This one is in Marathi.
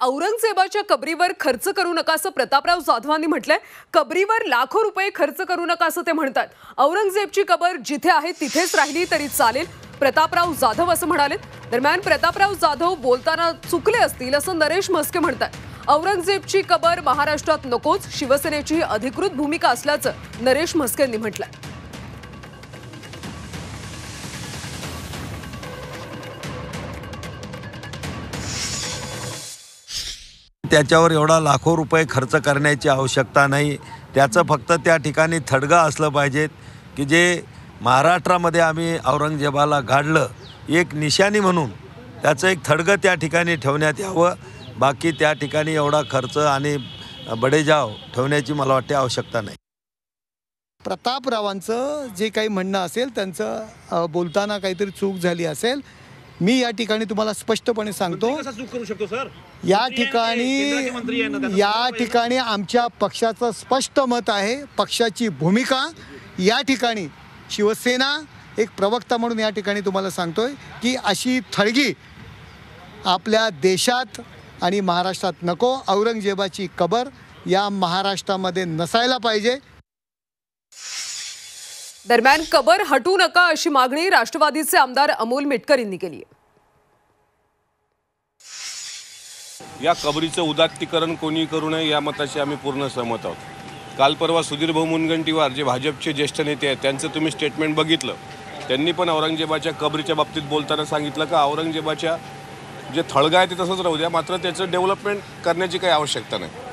औरंगजेबाच्या कबरीवर खर्च करू नका असं प्रतापराव जाधवांनी म्हटलंय। कबरीवर लाखो रुपये खर्च करू नका असं ते म्हणतात। औरंगजेबची कबर जिथे आहे तिथेच राहिली तरी चालेल, प्रतापराव जाधव असं म्हणाले। दरम्यान प्रतापराव जाधव बोलताना चुकले असतील असं नरेश म्हस्के म्हणतात। औरंगजेबची कबर महाराष्ट्रात नकोच, शिवसेनेची अधिकृत भूमिका असल्याचं नरेश म्हस्केंनी म्हटलंय। त्याच्यावर एवढा लाखो रुपये खर्च करण्याची आवश्यकता नाही। त्याचं फक्त त्या ठिकाणी थडगा असलं पाहिजे की जे महाराष्ट्रामध्ये आम्ही औरंगजेबाला गाडलं एक निशाणी म्हणून त्याचं एक थडगं त्या ठिकाणी ठेवण्यात यावं। बाकी त्या ठिकाणी एवढा खर्च आणि बडेजाव ठेवण्याची मला वाटते आवश्यकता नाही। प्रतापरावांचं जे काही म्हणणं असेल, त्यांचं बोलताना काहीतरी चूक झाली असेल, मी या ठिकाणी तुम्हाला स्पष्टपणे सांगतो। या ठिकाणी आमच्या पक्षाचं स्पष्ट मत आहे, पक्षाची भूमिका या ठिकाणी शिवसेना एक प्रवक्ता म्हणून या ठिकाणी तुम्हाला सांगतोय की अशी थळगी आपल्या देशात आणि महाराष्ट्रात नको। औरंगजेबाची कबर या महाराष्ट्रामध्ये नसायला पाहिजे। दरम्यान कबर हटू नका अशी मागणी राष्ट्रवादीचे आमदार अमोल मिटकर यांनी केली आहे। या कबरीचं उदात्तीकरण कोणी करू नये या मताशी आम्ही पूर्ण सहमत आहोत। काल परवा सुधीर भाऊ मुनगंटीवार जे भाजपचे ज्येष्ठ नेते आहेत त्यांचं तुम्ही स्टेटमेंट बघितलं, त्यांनी पण औरंगजेबाच्या कबरीच्या बाबतीत बोलताना सांगितलं का औरंगजेबाच्या जे थळगा आहे ते तसंच राहू द्या, मात्र त्याचं डेव्हलपमेंट करण्याची काही आवश्यकता नाही।